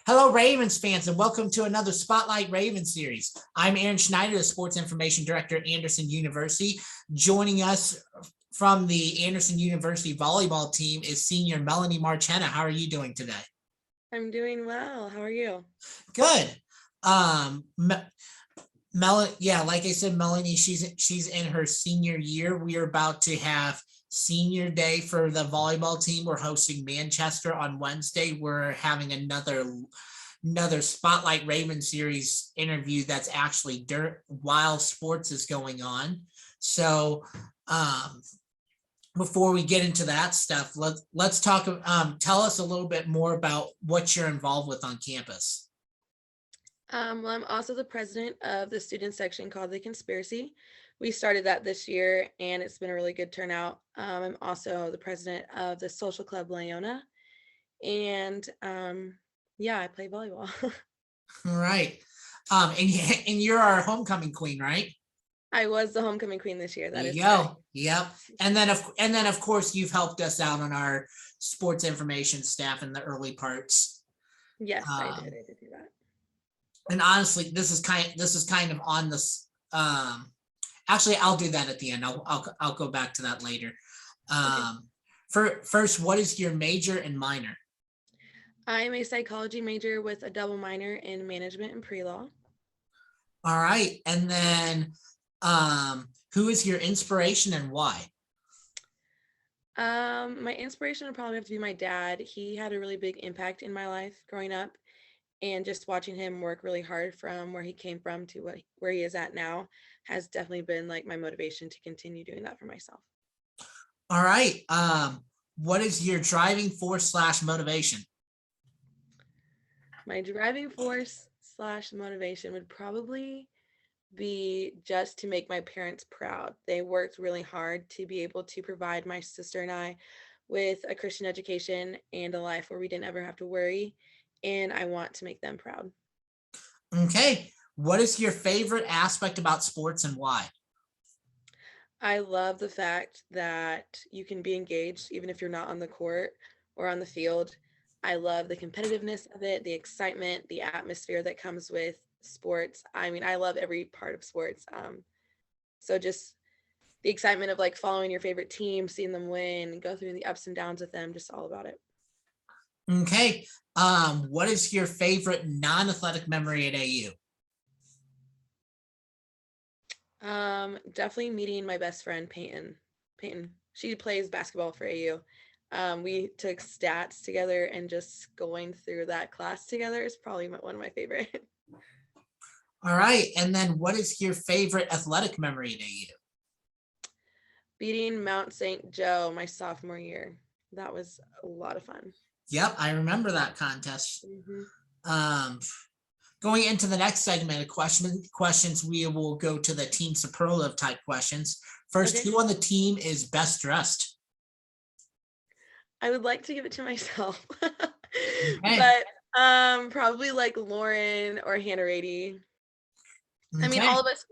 Hello, Ravens fans, and welcome to another Spotlight Ravens series. I'm Aaron Schneider, the Sports Information Director at Anderson University. Joining us from the Anderson University volleyball team is senior Melanie Marchena. How are you doing today? I'm doing well. How are you? Good. Like I said, Melanie, she's in her senior year. We are about to have senior day for the volleyball team. We're hosting Manchester on Wednesday. We're having another Spotlight Raven series interview that's actually while sports is going on. So before we get into that stuff, let's talk. Tell us a little bit more about what you're involved with on campus. Well, I'm also the president of the student section called The Conspiracy. We started that this year, and it's been a really good turnout. I'm also the president of the Social Club Leona, and I play volleyball. All right. And you're our homecoming queen, right? I was the homecoming queen this year. That There is you correct. go. Yep. And then of course you've helped us out on our sports information staff in the early parts. Yes, I did. I did do that. And honestly, this is kind of on this. Actually, I'll do that at the end. I'll go back to that later. First, what is your major and minor? I'm a psychology major with a double minor in management and pre-law. All right. And then who is your inspiration and why? My inspiration would probably have to be my dad. He had a really big impact in my life growing up, and just watching him work really hard from where he came from to where he is at now has definitely been like my motivation to continue doing that for myself. All right. What is your driving force / motivation? My driving force / motivation would probably be just to make my parents proud. They worked really hard to be able to provide my sister and I with a Christian education and a life where we didn't ever have to worry. And I want to make them proud. Okay. What is your favorite aspect about sports and why? I love the fact that you can be engaged even if you're not on the court or on the field. I love the competitiveness of it, the excitement, the atmosphere that comes with sports. I mean, I love every part of sports. So just the excitement of like following your favorite team, seeing them win, go through the ups and downs with them, just all about it. Okay. What is your favorite non-athletic memory at AU? Definitely meeting my best friend Peyton. She plays basketball for AU. We took stats together, and just going through that class together is probably one of my favorite. All right. And then what is your favorite athletic memory at AU? Beating Mount St. Joe my sophomore year. That was a lot of fun. Yep, I remember that contest. Going into the next segment of questions, we will go to the team superlative type questions. First, who on the team is best dressed? I would like to give it to myself, but probably like Lauren or Hannah Rady. I mean, all of us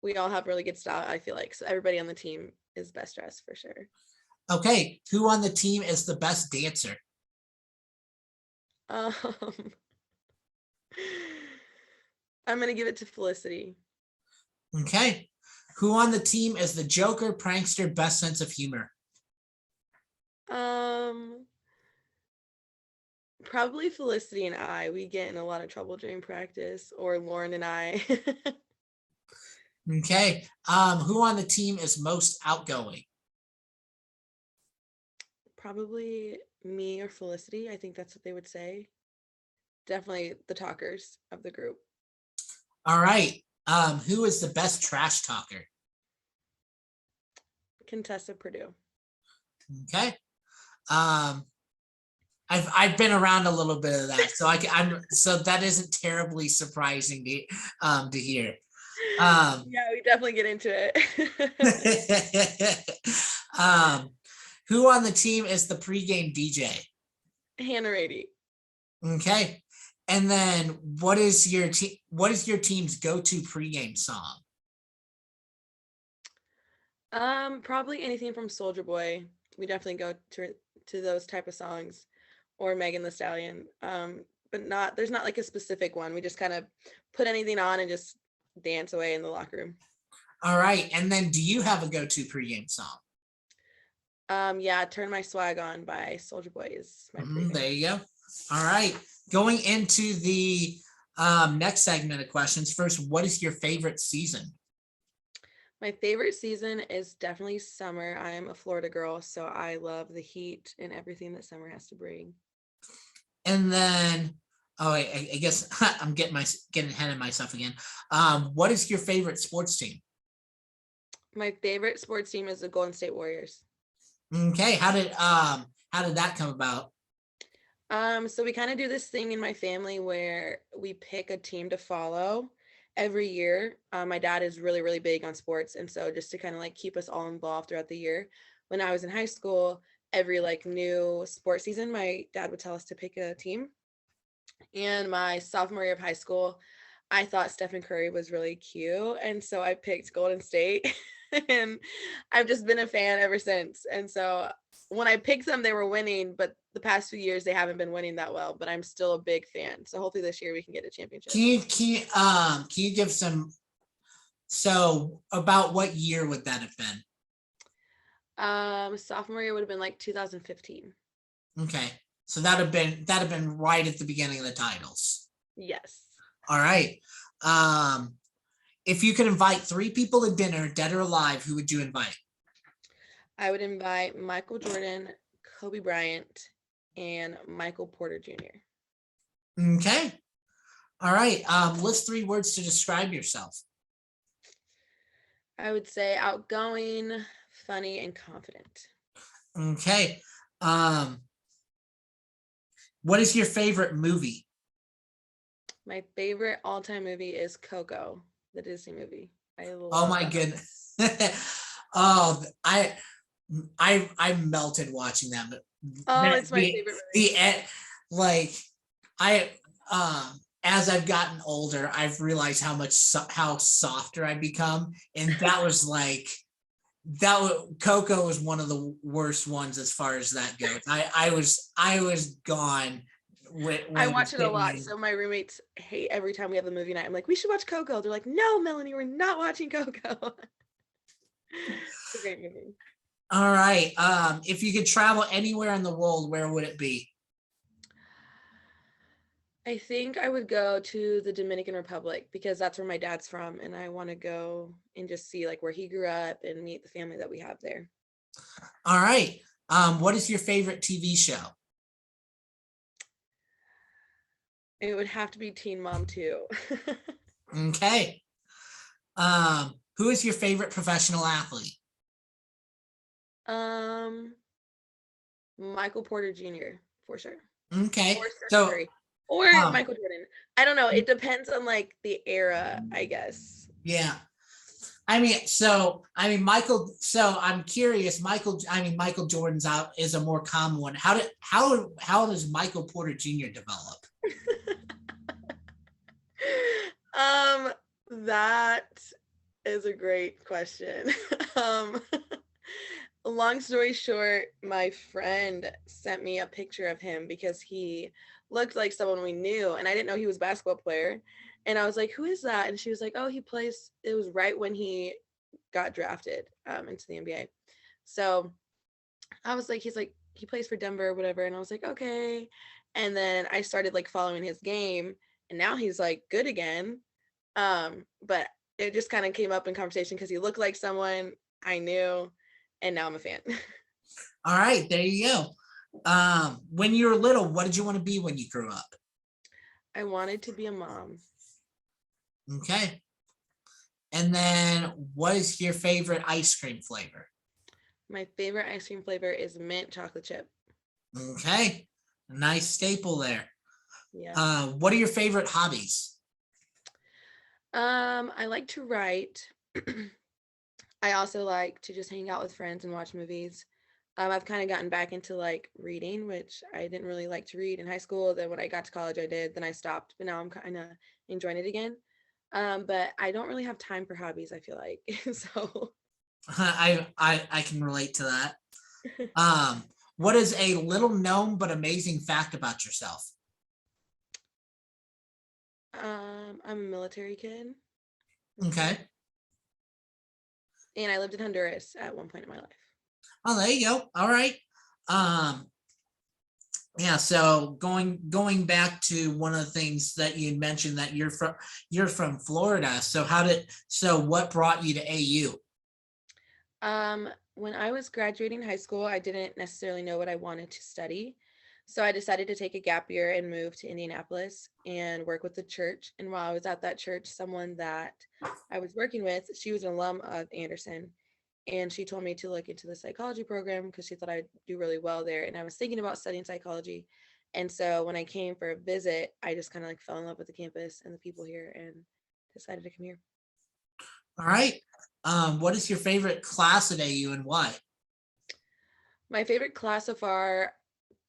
we all have really good style, I feel like. So everybody on the team is best dressed for sure. Okay, who on the team is the best dancer? I'm gonna give it to Felicity. Okay, who on the team is the joker, prankster, best sense of humor? Probably Felicity and I. We get in a lot of trouble during practice, or Lauren and I. Okay, who on the team is most outgoing? Probably me or Felicity. I think that's what they would say. Definitely the talkers of the group. All right, who is the best trash talker? Contessa Purdue. Okay. I've been around a little bit of that, so that isn't terribly surprising to hear. Yeah, we definitely get into it. Who on the team is the pregame DJ? Hannah Rady. Okay, and then what is your team's go-to pregame song? Probably anything from Soldier Boy. We definitely go to those type of songs, or Megan Thee Stallion. but there's not like a specific one. We just kind of put anything on and just dance away in the locker room. All right. And then do you have a go-to pregame song? Yeah, Turn My Swag On by Soulja Boy is my There you go. All right. Going into the next segment of questions. First, what is your favorite season? My favorite season is definitely summer. I am a Florida girl, so I love the heat and everything that summer has to bring. And then, I guess I'm getting ahead of myself again. What is your favorite sports team? My favorite sports team is the Golden State Warriors. Okay, how did that come about? So we kind of do this thing in my family where we pick a team to follow every year. My dad is really, really big on sports. And so just to kind of like keep us all involved throughout the year, when I was in high school, every like new sports season, my dad would tell us to pick a team. And my sophomore year of high school, I thought Stephen Curry was really cute. And so I picked Golden State. And I've just been a fan ever since. And so when I picked them, they were winning, but the past few years they haven't been winning that well. But I'm still a big fan. So hopefully this year we can get a championship. Can you give some? So about what year would that have been? Sophomore year would have been like 2015. Okay, so that'd have been right at the beginning of the titles. Yes. All right. If you could invite 3 people to dinner, dead or alive, who would you invite? I would invite Michael Jordan, Kobe Bryant, and Michael Porter Jr. Okay. All right. List 3 words to describe yourself. I would say outgoing, funny, and confident. Okay. What is your favorite movie? My favorite all-time movie is Coco, the Disney movie. Oh my goodness. Oh, I melted watching that. It's my favorite movie. As I've gotten older, I've realized how softer I become, and that was Coco was one of the worst ones as far as that goes. I was gone. I watch it a lot, so my roommates hate every time we have a movie night. I'm like, we should watch Coco. They're like, no, Melanie, we're not watching Coco. It's a great movie. All right. If you could travel anywhere in the world, where would it be? I think I would go to the Dominican Republic because that's where my dad's from, and I want to go and just see like where he grew up and meet the family that we have there. All right. What is your favorite TV show? It would have to be Teen Mom 2. Okay. Who is your favorite professional athlete? Michael Porter Jr. for sure. Okay. Or Michael Jordan. I don't know. It depends on like the era, I guess. Yeah. Michael. So I'm curious. Michael Jordan's out is a more common one. How does Michael Porter Jr. develop? That is a great question. Long story short, my friend sent me a picture of him because he looked like someone we knew, and I didn't know he was a basketball player. And I was like, who is that? And she was like, oh, he plays. It was right when he got drafted into the NBA. So I was like, he plays for Denver, whatever. And I was like, okay. And then I started like following his game, and now he's like good again. But it just kind of came up in conversation because he looked like someone I knew, and now I'm a fan. All right, there you go. When you were little, what did you want to be when you grew up? I wanted to be a mom. Okay. And then what is your favorite ice cream flavor? My favorite ice cream flavor is mint chocolate chip. Okay. A nice staple there. Yeah. What are your favorite hobbies? I like to write. I also like to just hang out with friends and watch movies. I've kind of gotten back into like reading, which I didn't really like to read in high school. Then when I got to college, I did. Then I stopped, but now I'm kind of enjoying it again. But I don't really have time for hobbies, I feel like. So I can relate to that. What is a little known but amazing fact about yourself? I'm a military kid. Okay. And I lived in Honduras at one point in my life. Oh, there you go. All right. Um, yeah, so going back to one of the things that you mentioned that you're from Florida. So what brought you to AU? When I was graduating high school, I didn't necessarily know what I wanted to study. So I decided to take a gap year and move to Indianapolis and work with the church. And while I was at that church, someone that I was working with, she was an alum of Anderson. And she told me to look into the psychology program because she thought I'd do really well there. And I was thinking about studying psychology. And so when I came for a visit, I just kind of like fell in love with the campus and the people here and decided to come here. All right. What is your favorite class at AU and why? My favorite class so far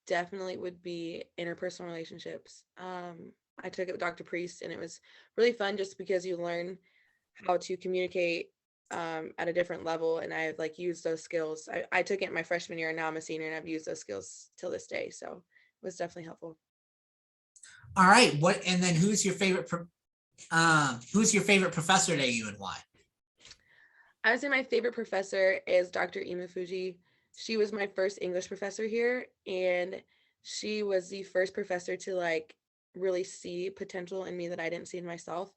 definitely would be interpersonal relationships. I took it with Dr. Priest and it was really fun just because you learn how to communicate at a different level. And I've like used those skills. I took it my freshman year and now I'm a senior and I've used those skills till this day. So it was definitely helpful. All right. And then who's your favorite professor at AU and why? I would say my favorite professor is Dr. Imafuji. She was my first English professor here, and she was the first professor to like really see potential in me that I didn't see in myself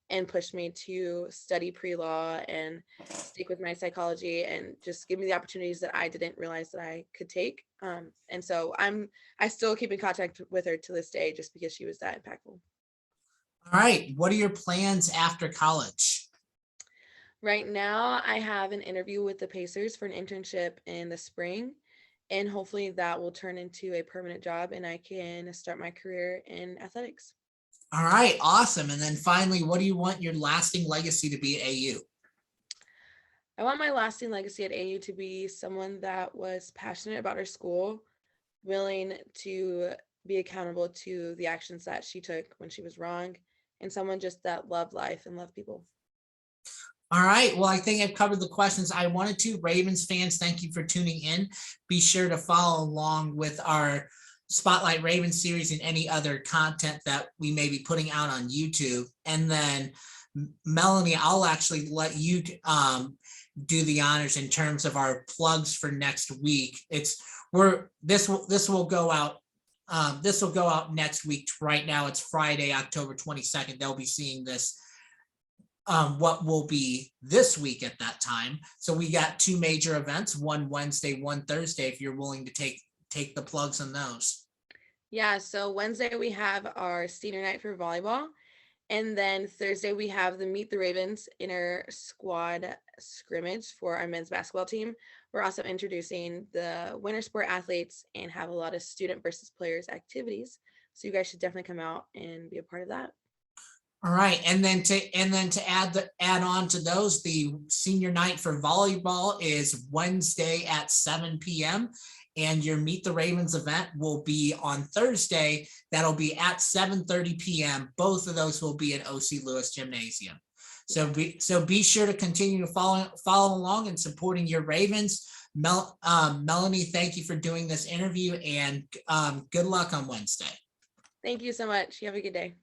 and pushed me to study pre-law and stick with my psychology and just give me the opportunities that I didn't realize that I could take. And so I still keep in contact with her to this day just because she was that impactful. All right. What are your plans after college? Right now, I have an interview with the Pacers for an internship in the spring, and hopefully that will turn into a permanent job and I can start my career in athletics. All right. Awesome. And then finally, what do you want your lasting legacy to be at AU? I want my lasting legacy at AU to be someone that was passionate about her school, willing to be accountable to the actions that she took when she was wrong, and someone just that loved life and loved people. All right. Well, I think I've covered the questions I wanted to. Ravens fans, thank you for tuning in. Be sure to follow along with our Spotlight Ravens series and any other content that we may be putting out on YouTube. And then Melanie, I'll actually let you do the honors in terms of our plugs for next week. This will go out. This will go out next week. Right now, it's Friday, October 22nd. They'll be seeing this what will be this week at that time. So we got two major events, one Wednesday, one Thursday, if you're willing to take the plugs on those. Yeah, so Wednesday we have our senior night for volleyball. And then Thursday we have the Meet the Ravens inter squad scrimmage for our men's basketball team. We're also introducing the winter sport athletes and have a lot of student versus players activities. So you guys should definitely come out and be a part of that. All right, and then to add on to those, the senior night for volleyball is Wednesday at 7 p.m. and your Meet the Ravens event will be on Thursday. That'll be at 7:30 p.m. Both of those will be at OC Lewis Gymnasium. So be sure to continue to follow along and supporting your Ravens. Melanie, thank you for doing this interview and good luck on Wednesday. Thank you so much. You have a good day.